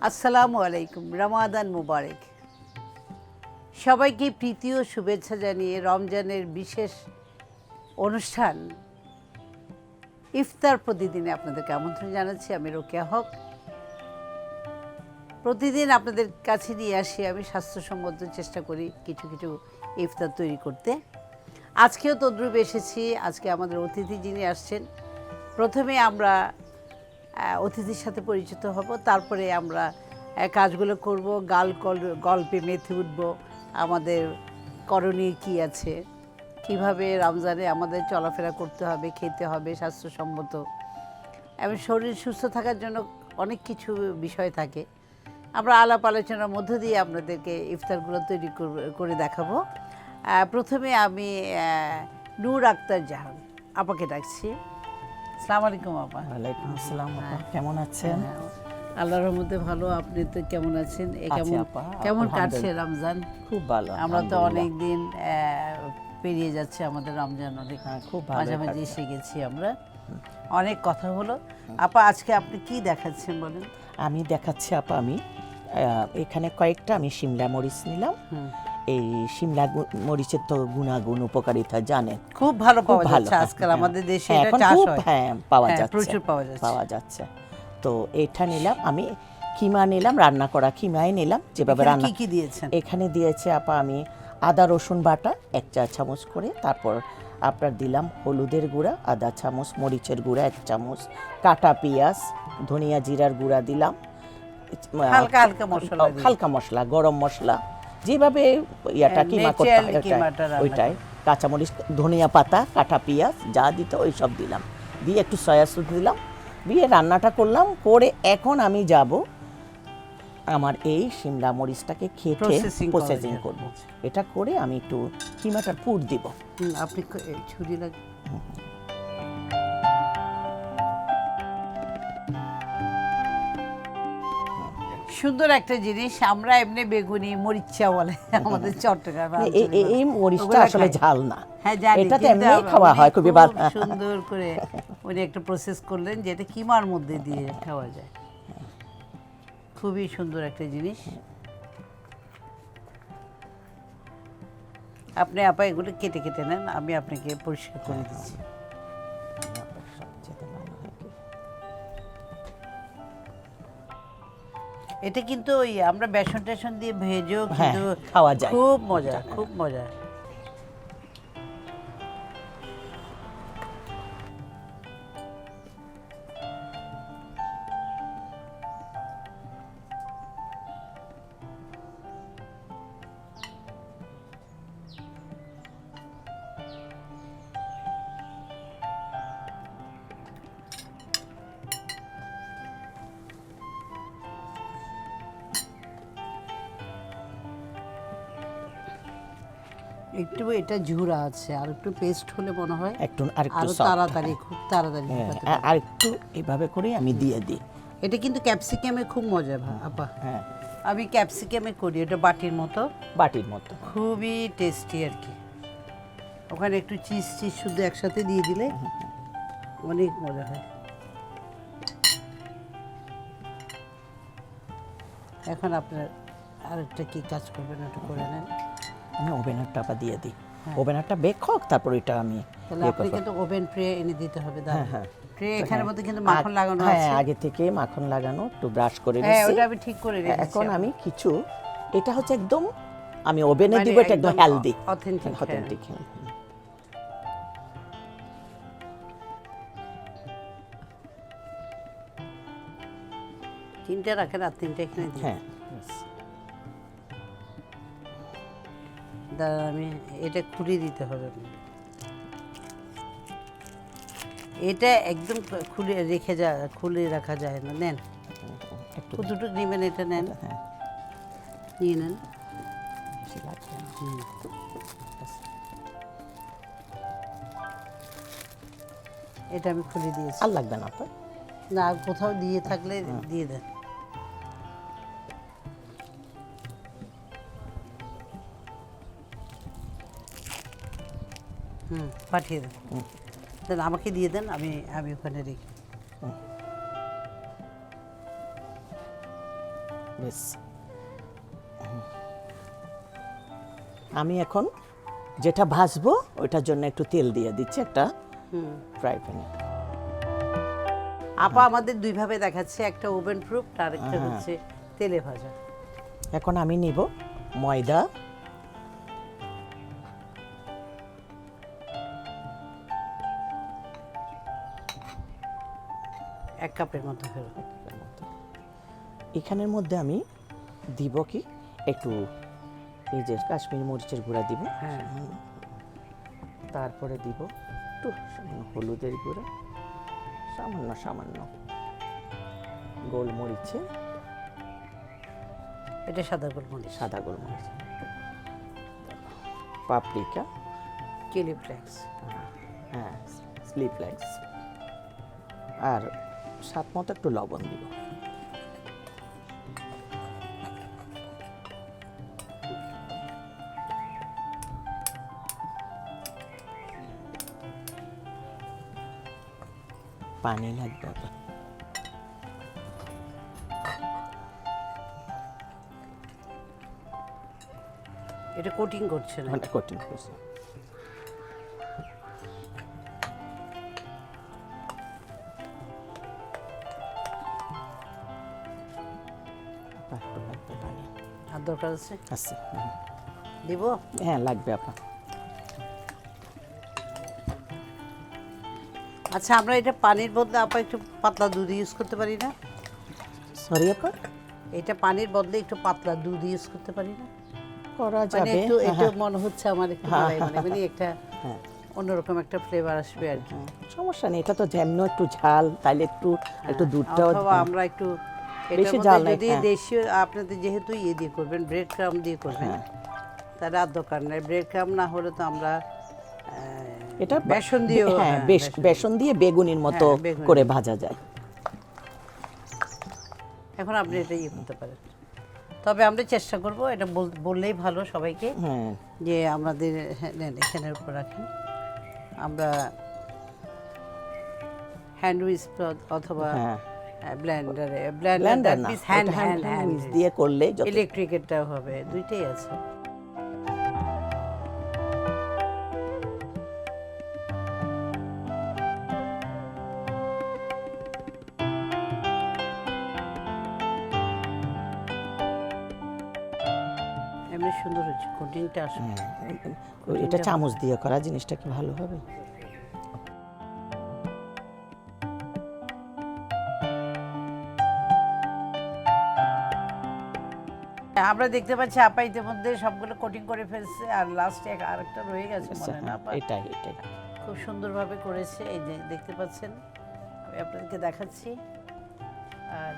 আসসালামু আলাইকুম, রমাদান মুবারক। সবাইকে প্রীতি ও শুভেচ্ছা জানিয়ে রমজানের বিশেষ অনুষ্ঠান ইফতার প্রতিদিনে আপনাদেরকে আমন্ত্রণ জানাচ্ছি। আমি রোকেয়া হক। প্রতিদিন আপনাদের কাছে নিয়ে আসি আমি স্বাস্থ্যসম্মত, চেষ্টা করি কিছু কিছু ইফতার তৈরি করতে। আজকেও তদ্রুপ এসেছি। আজকে আমাদের অতিথি যিনি আসছেন, প্রথমে আমরা অতিথির সাথে পরিচিত হব, তারপরে আমরা কাজগুলো করব, গল্পে মেতে উঠব। আমাদের করণীয় কী আছে, কিভাবে রমজানে আমাদের চলাফেরা করতে হবে, খেতে হবে স্বাস্থ্যসম্মত, এবং শরীর সুস্থ থাকার জন্য অনেক কিছু বিষয় থাকে। আমরা আলাপ আলোচনার মধ্য দিয়ে আপনাদেরকে ইফতারগুলো তৈরি করে দেখাবো। প্রথমে আমি নূর আক্তার জাহান আপাকে ডাকছি। আসসালামু আলাইকুম আপা। ওয়ালাইকুম আসসালাম আপা, কেমন আছেন? আল্লাহর রহমতে ভালো। আপনি তো কেমন আছেন? কেমন কাটছে রমজান? খুব ভালো। আমরা তো অনেক দিন পেরিয়ে যাচ্ছে আমাদের রমজান, অনেক খুব ভালো, মাঝামাঝি এসে গেছি আমরা। অনেক কথা হলো। আপা আজকে আপনি কি দেখাচ্ছেন বলেন? আমি দেখাচ্ছি আপা, আমি এখানে কয়েকটা আমি শিমলা মরিচ নিলাম। এই শিমলা মরিচের তো গুণাগুণ উপকারিতা জানেন, খুব ভালো পাওয়া যাচ্ছে আজকাল আমাদের দেশে, এটা চাষ হয়। হ্যাঁ, পাওয়া যাচ্ছে, প্রচুর পাওয়া যাচ্ছে। তো এটা নিলাম আমি, কিমা নিলাম, রান্না করা কিমাই নিলাম। যেভাবে রান্না কি দিয়েছেন এখানে দিয়েছে আপা, আমি আদা রসুন বাটা 1 চা চামচ করে, তারপর আপনার দিলাম হলুদের গুঁড়া আধা চামচ, মরিচের গুঁড়া 1 চামচ, কাটা পেঁয়াজ, ধনিয়া জিরার গুঁড়া দিলাম, হালকা মশলা, গরম মশলা, যেভাবে ইয়াটা কিমা করতে হয় ওইটাই, কাঁচামরিচ, ধনিয়া পাতা, কাটা পেঁয়াজ যা দিতে ওই সব দিলাম, দিয়ে একটু সয়া সস দিলাম, দিয়ে রান্নাটা করলাম। করে এখন আমি যাব আমার এই শিমলা মরিচটাকে খেতে প্রসেসিং করব। এটা করে আমি একটু কিমাটার পুর দিব। আপনি ছুরি লাগে। সুন্দর একটা জিনিস। আমরা এমনি বেগুনি মরিচা বলে আমাদের চট্টগ্রামে, এই মরিচটা আসলে ঝাল না। হ্যাঁ জানি, এটাতে এমনি খাওয়া হয় খুবই ভালো। সুন্দর করে উনি একটা প্রসেস করলেন যেটা কিমার মধ্যে দিয়ে খাওয়া যায়। খুবই সুন্দর একটা জিনিস। আপনি আপা এগুলো কেটে কেটে নেন, আমি আপনাকে পরিষ্কার করে দিচ্ছি। এটা কিন্তু ওই আমরা বেসন টেসন দিয়ে ভেজেও কিন্তু খাওয়া যায়, খুব মজা, খুব মজা। একটু এটা ঝুরা আছে, আর একটু পেস্ট হলে মনে হয় একটু আরেকটু তাড়াতাড়ি, খুব তাড়াতাড়ি। আর একটু এইভাবে করে আমি দিয়ে দিই। এটা কিন্তু ক্যাপসিকামে খুব মজা আপা। হ্যাঁ, আমি ক্যাপসিকামে করি, এটা বাটির মতো খুবই টেস্টি আর কি। ওখানে একটু চিজ শুদ্ধ একসাথে দিয়ে দিলে অনেক মজা হয়। এখন আপনার আরেকটা কি কাজ করবেন, ওটা করে নেন। আমি ওভেনারটা আবার দিয়ে দিই, ওভেনারটা বেক হোক, তারপর এটা আমি তাহলে আপনাকে তো ওভেন ট্রে এনে দিতে হবে। ট্রে এখানের মধ্যে কিন্তু মাখন লাগানো আছে। হ্যাঁ, আগে থেকে মাখন লাগানো, একটু ব্রাশ করে নিয়েছি। হ্যাঁ, ওটা আমি ঠিক করে রেখেছি। এখন আমি কিছু, এটা হচ্ছে একদম আমি ওভেনে দিব, এটা একদম হেলদি, অথেন্টিক। তিনটে রাখেন আর তিনটে এখানে দিন। হ্যাঁ, আমি এটা খুলে দিতে হবে। এটা একদম খুলে রাখা যায় না। নেন, দুটো নেবেন, এটা নেন, নিয়ে নেন। এটা আমি খুলে দিয়েছি। আর লাগবে না আপনার? না, কোথাও দিয়ে থাকলে দিয়ে দেন। পাঠিয়ে দেন, আমাকে দিয়ে দেন, আমি ওখানে রেখে। বেশ। আমি এখন যেটা ভাজবো ওইটার জন্য একটু তেল দিয়ে দিচ্ছি একটা ফ্রাই প্যানে। আপা আমাদের দুইভাবে দেখাচ্ছে, একটা ওভেন প্রুফ আর একটা হচ্ছে তেলে ভাজা। এখন আমি নিব ময়দা, এক কাপের মতো ফেরত। এখানের মধ্যে আমি দিব কি একটু এই যে কাশ্মীরি মরিচের গুঁড়া দিব, হ্যাঁ। তারপরে দিব একটু সামান্য হলুদের গুঁড়া, সামান্য সামান্য গোলমরিচে, এটা সাদা গোলমরিচ, সাদা গোলমরিচ, পাপরিকা, চিলি ফ্লেক্স, হ্যাঁ চিলি ফ্লেক্স, আর স্বাদ মতো একটু লবণ দিব। পানি লাগবে আবার। এটা কোটিং করছে না, মানে কঠিন করছে। একটু লাগবে পানি। আর দরকার আছে আছে, দিব। হ্যাঁ লাগবে আপা। আচ্ছা, আমরা এটা পানির বদলে আপা একটু পাতলা দুধ ইউজ করতে পারি না? সরি আপা, এটা পানির বদলে একটু পাতলা দুধ ইউজ করতে পারি না? করা মানে যাবে। একটু একটু মনে হচ্ছে আমার একটু মালাই মানে মানে একটা অন্যরকম একটা ফ্লেভার আসবে আর কি। সমস্যা নেই, এটা তো যেমন একটু ঝাল, তাইলে একটু একটু দুধটাও অথবা আমরা একটু বেশি এটার ঝাল মধ্যে নাই, যদি হ্যাঁ। দেশীয় আপনাদের যেহেতু ইয়ে দিয়ে করবেন, ব্রেড ক্রাম দিয়ে করবেন, তার আর দরকার নাই। ব্রেড ক্রাম না হলে তো আমরা এটা বেসন দিয়েও, হ্যাঁ হ্যাঁ, বেসন দিয়ে বেগুনির মতো হ্যাঁ, বেগুনি। করে ভাজা যায়। এখন আপনি এটা ইয়ে করতে পারেন। তবে আমরা চেষ্টা করব, এটা বললেই ভালো সবাইকে, হ্যাঁ যে আমাদের নেন এখানের উপর রাখেন, আমরা হ্যান্ড উইস্ক অথবা হ্যাঁ ব্লেন্ডারে ব্লেন্ডার না, হ্যান্ড হ্যান্ড হ্যান্ড দিয়ে করলে যত ইলেকট্রিকেরটাও হবে, দুইটাই আছে। এমনি সুন্দর হচ্ছে কোটিংটা আসলে। এটা চামচ দিয়ে করা, জিনিসটা কি ভালো হবে। আমরা দেখতে পাচ্ছি আপা ইতিমধ্যে সবগুলো কোটিং করে ফেলছে, আর লাস্টে আরেকটা রয়ে গেছে মনে হয় না আপা? এটাই এটাই খুব সুন্দরভাবে করেছে, এই যে দেখতে পাচ্ছেন, আমি আপনাদেরকে দেখাচ্ছি। আর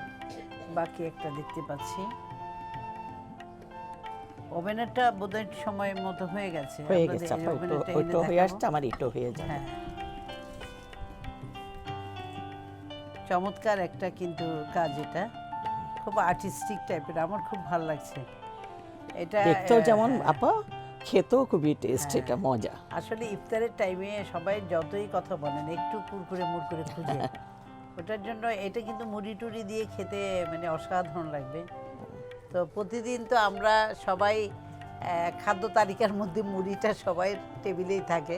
বাকি একটা দেখতে পাচ্ছি, ওভেনেরটা বোধহয় সময়ের মতো হয়ে গেছে। হয়ে আপনাদের গেছে এই আপা, ওভেনেরটা এনে ওইটা হয়ে দেখাবো। আসছে, আমার এটাও হয়ে যাবে। হ্যাঁ, চমৎকার একটা কিন্তু কাজ, এটা খুব আর্টিস্টিক টাইপের, আমার খুব ভালো লাগছে এটা। দেখতেও যেমন হ্যাঁ। আপা, খেতেও খুবই টেস্ট, এটা মজা। আসলে ইফতারের টাইমে সবাই যতই কথা বলেন একটু কুরকুরে মুরকুরে খুঁজে, ওটার জন্য এটা কিন্তু মুড়ি টুড়ি দিয়ে খেতে মানে অসাধারণ লাগবে। তো প্রতিদিন তো আমরা সবাই খাদ্য তালিকার মধ্যে মুড়িটা সবাই টেবিলেই থাকে,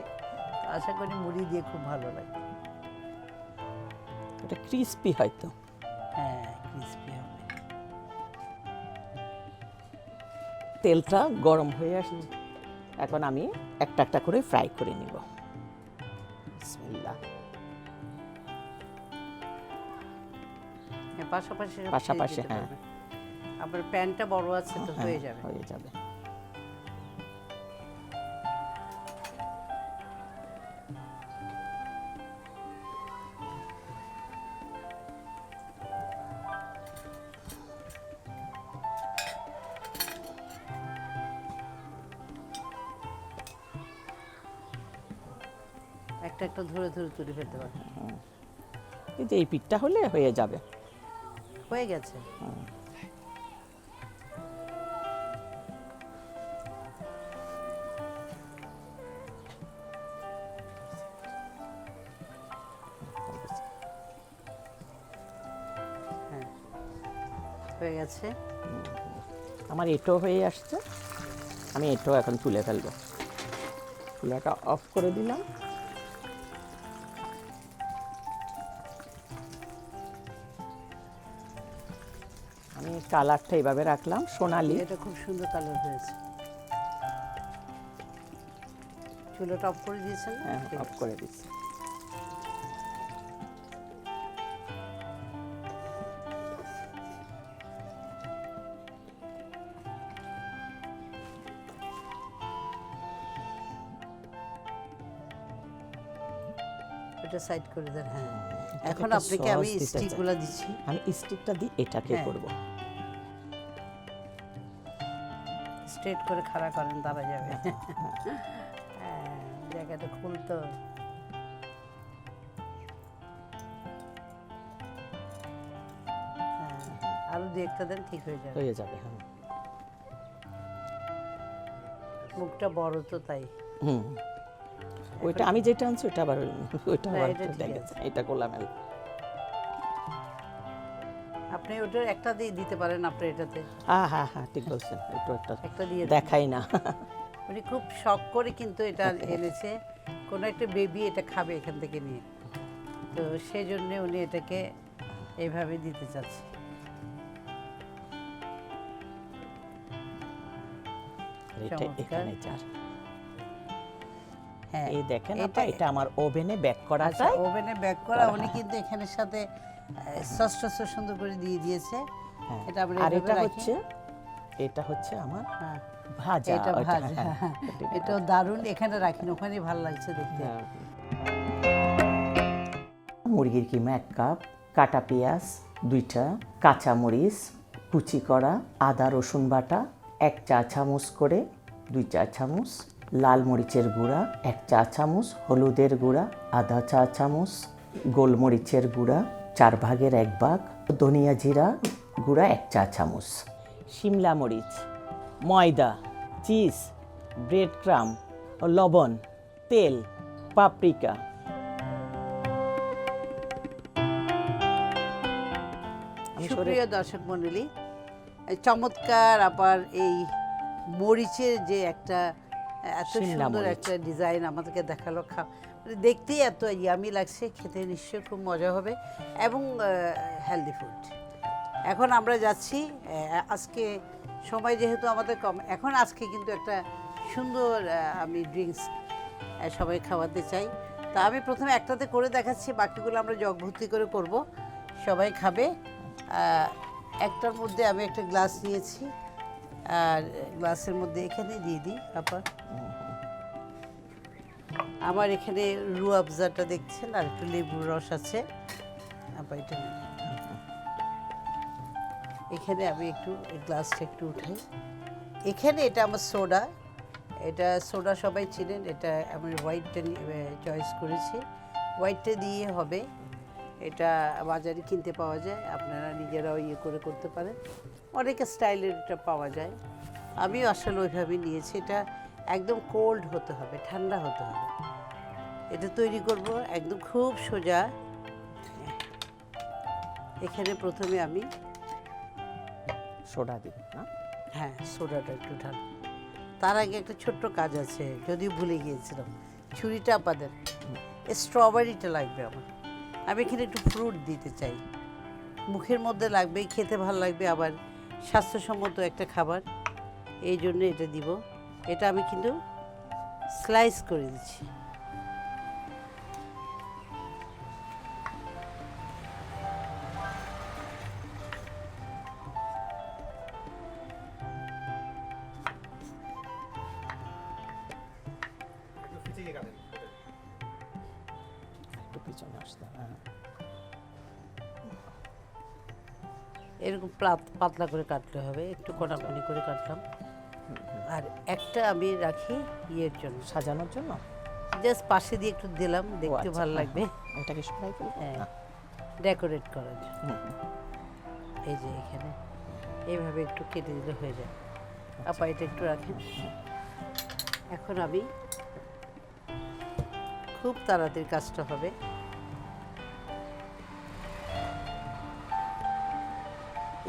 তো আশা করি মুড়ি দিয়ে খুব ভালো লাগে। এটা ক্রিস্পি হয়তো। হ্যাঁ, ক্রিসপি হবে। তেলটা গরম হয়ে আসছে, এখন আমি একটা একটা করে ফ্রাই করে নিব। বিসমিল্লাহ। হ্যাঁ, পাশাপাশি সব পাশাপাশি, ছেড়ে দিতে হ্যাঁ। পারবেন। আবার প্যানটা বড় আছে তো হয়ে যাবে। হয়ে যাবে। একটা একটা ধরে ধরে তুলে ফেলতে পারবেন। এই যে এই পিঠটা হলে হয়ে যাবে। হয়ে গেছে। হ্যাঁ, হয়ে গেছে। আমার এটো হয়ে আসছে, আমি এটো এখন তুলে ফেলবো। চুলাটা অফ করে দিলাম। আমি কালারটা এইভাবে রাখলাম সোনালি। এটা খুব সুন্দর কালার হয়েছে। চুলাটা অফ করে দিয়েছেন? হ্যাঁ, অফ করে দিচ্ছি। এটা সাইড করে দেন। হ্যাঁ, এখন একটা আপনাকে আমি sauce দিতে চাই। স্টিকগুলো দিচ্ছি। আমি স্টিকটা দিয়ে এটাকে হ্যাঁ। করব। স্ট্রেট করে খাড়া করেন, দাঁড়া যাবে। হ্যাঁ, জায়গাটা খুলতো। হ্যাঁ, আরো দু একটা দেন, ঠিক হয়ে যাবে। হয়ে যাবে। হ্যাঁ, মুখটা বড় তো তাই। হুম। ওইটা আমি যেটা আনছি ওটা আবার ওইটা না, আবার এটা ঠিক দেখেছি, এটা করলাম আমি। আপনি ওটা একটা দিয়ে দিতে পারেন আপনার এটাতে। হ্যাঁ হ্যাঁ হ্যাঁ, ঠিক বলছেন। একটু একটা দিয়ে দেখাই না। উনি খুব শখ করে কিন্তু এটা এনেছে, কোনো একটা বেবি এটা খাবে এখান থেকে নিয়ে, তো সেই জন্য উনি এটাকে এইভাবে দিতে চাচ্ছে। এটা চমৎকার। এখানে চার। হ্যাঁ, এই দেখেন আপা, এটা আমার ওভেনে বেক করাটা। ওভেনে বেক করা। উনি কিন্তু এখানের সাথে সস সুন্দর করে দিয়ে দিয়েছে। হ্যাঁ, এটা আমরা আর এইভাবে এটা রাখি। হচ্ছে, এটা হচ্ছে আমার হ্যাঁ, ভাজা। এটা ওইটা, ভাজা। হ্যাঁ, এটাও দারুণ। এখানে রাখেন, ওখানেই ভালো লাগছে দেখতে। হ্যাঁ। মুরগির কিমা 1 কাপ, কাটা পেঁয়াজ 2টা, কাঁচামরিচ কুচি করা, আদা রসুন বাটা 1 চা চামচ করে 2 চা চামচ, লাল মরিচের গুঁড়া 1 চা চামচ, হলুদের গুঁড়া আধা চা চামচ, গোলমরিচের গুঁড়া 4 ভাগের 1 ভাগ, ধনিয়া জিরা গুঁড়া 1 চা চামচ, শিমলা মরিচ, ময়দা, চিজ, ব্রেড ক্রাম, লবণ, তেল, পাপরিকা। সুপ্রিয় দর্শক মণ্ডলী, চমৎকার আবার এই মরিচের যে একটা এত শিমলা সুন্দর মরিচ। একটা ডিজাইন আমাদেরকে দেখালো, মানে দেখতেই এত ইয়ামি লাগছে, খেতে নিশ্চয়ই খুব মজা হবে এবং হেলদি ফুড। এখন আমরা যাচ্ছি, আজকে সময় যেহেতু আমাদের কম, এখন আজকে কিন্তু একটা সুন্দর আমি ড্রিঙ্কস সবাই খাওয়াতে চাই। তা আমি প্রথমে একটাতে করে দেখাচ্ছি, বাকিগুলো আমরা জগ ভর্তি করে করব, সবাই খাবে। একটার মধ্যে আমি একটা গ্লাস নিয়েছি, আর গ্লাসের মধ্যে এখানে দিয়ে দিই আপা। আমার এখানে রুয়াবজাটা দেখছেন, আর একটু লেবুর রস আছে আপা, এটা নিন। এখানে আমি একটু এই গ্লাসটা একটু উঠাই। এখানে এটা আমার সোডা, এটা সোডা সবাই চিনেন, এটা আমি হোয়াইটটা চয়েস করেছি। হোয়াইটটা দিয়ে হবে, এটা বাজারে কিনতে পাওয়া যায়, আপনারা নিজেরাও ইয়ে করে করতে পারেন, অনেক স্টাইলের এটা পাওয়া যায়। আমিও আসলে ওইভাবেই নিয়েছি। এটা একদম কোল্ড হতে হবে, ঠান্ডা হতে হবে। এটা তৈরি করব একদম খুব সোজা। এখানে প্রথমে আমি সোডা দিব না? হ্যাঁ, সোডাটা একটু ঢাল। তার আগে একটা ছোট্ট কাজ আছে, যদিও ভুলে গিয়েছিলাম, ছুরিটা আপাদের স্ট্রবেরিটা লাগবে আমার। আমি এখানে একটু ফ্রুট দিতে চাই, মুখের মধ্যে লাগবে, খেতে ভালো লাগবে, আবার স্বাস্থ্যসম্মত একটা খাবার, এই জন্য এটা দিব। এটা আমি কিন্তু স্লাইস করে দিচ্ছি। একটু পিছনে আসতে, হ্যাঁ। এরকম পাতলা করে কাটতে হবে, একটু কোনাকুনি করে কাটলাম। আর একটা আমি রাখি ইয়ের জন্য, সাজানোর জন্য। জাস্ট পাশে দিয়ে একটু দিলাম, দেখতে আচ্ছা, ভালো হ্যাঁ, লাগবে, হ্যাঁ। এটাকে সরাই ফেলবো? হ্যাঁ, হ্যাঁ। ডেকোরেট করার জন্য। এই যে এখানে এইভাবে একটু কেটে দিলে হয়ে যায়। আপা এটা একটু রাখেন। এখন আমি খুব তাড়াতাড়ি কাজটা হবে।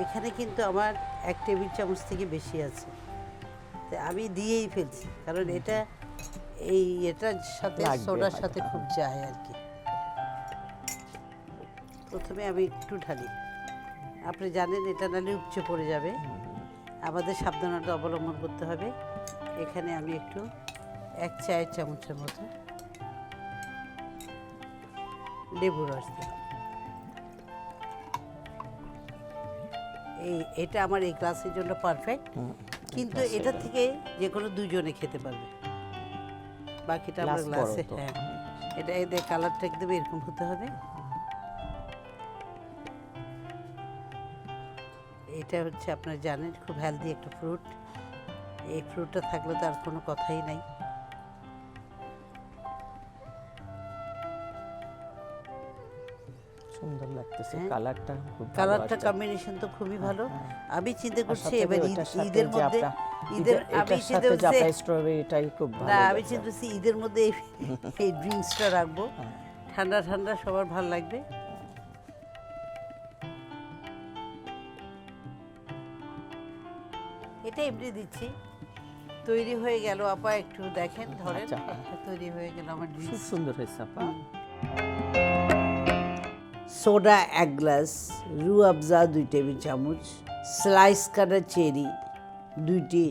এখানে কিন্তু আমার 1 টেবিল চামচ থেকে বেশি আছে, তো আমি দিয়েই ফেলছি, কারণ এটা এটার সাথে লাগবে সোডার হয়তো। সাথে খুব যায় আর কি। প্রথমে আমি একটু ঢালি, আপনি জানেন এটা নাহলে উপচে পড়ে যাবে, আমাদের সাবধানতা অবলম্বন করতে হবে। এখানে আমি একটু 1 চায়ের চামচের মতো লেবু রস দিই। এটা আমার এই ক্লাসের জন্য পারফেক্ট, কিন্তু এটা থেকে যে কোনো 2 জনে খেতে পারবে। বাকিটা আমার গ্লাস বড় গ্লাসে, তো। হ্যাঁ, এটা এদের কালারটা একদম এরকম হতে হবে। এটা হচ্ছে আপনারা জানেন খুব হেলদি একটা ফ্রুট, এই ফ্রুটটা থাকলে তো আর কোনো কথাই নাই। সুন্দর লাগতেছে হ্যাঁ। কালারটা, খুব ভালো কালারটা আসছে। কম্বিনেশন তো খুবই ভালো। আমি চিন্তা আর করছি সাথে এবার ওইটার সাথে ঈদের যে মধ্যে আপনার ঈদের আমি এটার চিন্তা সাথে যে করছি আপনার স্ট্রবেরিটাই খুব ভালো না, আমি লাগছে। চিন্তা করছি ঈদের মধ্যে এই ড্রিঙ্কসটা রাখবো, ঠান্ডা ঠান্ডা সবার ভালো লাগবে। এটা এমনি দিচ্ছি, তৈরি হয়ে গেল আপা, একটু দেখেন, ধরেন। আচ্ছা। তৈরি হয়ে গেল আমার খুব ড্রিঙ্কস। সুন্দর হয়েছে আপা। সোডা 1 গ্লাস, রু আফজা 2 টেবিল চামচ, স্লাইস কাটা চেরি 2টি,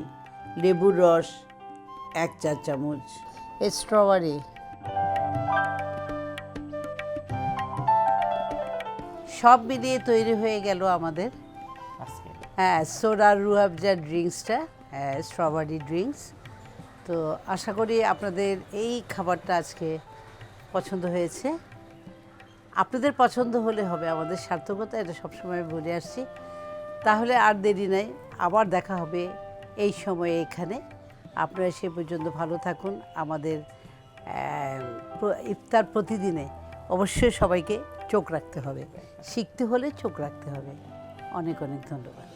লেবুর রস 1 চা চামচ, স্ট্রবেরি, সব মিলিয়ে তৈরি হয়ে গেল আমাদের আজকে সোডা রু আফজা ড্রিঙ্কসটা, স্ট্রবেরি ড্রিঙ্কস। তো আশা করি আপনাদের এই খাবারটা আজকে পছন্দ হয়েছে। আপনাদের পছন্দ হলে হবে আমাদের সার্থকতা, এটা সবসময় বলে আসছি। তাহলে আর দেরি নাই, আবার দেখা হবে এই সময়ে এখানে। আপনারা সে পর্যন্ত ভালো থাকুন। আমাদের ইফতার প্রতিদিনে অবশ্যই সবাইকে চোখ রাখতে হবে, শিখতে হলে চোখ রাখতে হবে। অনেক অনেক ধন্যবাদ।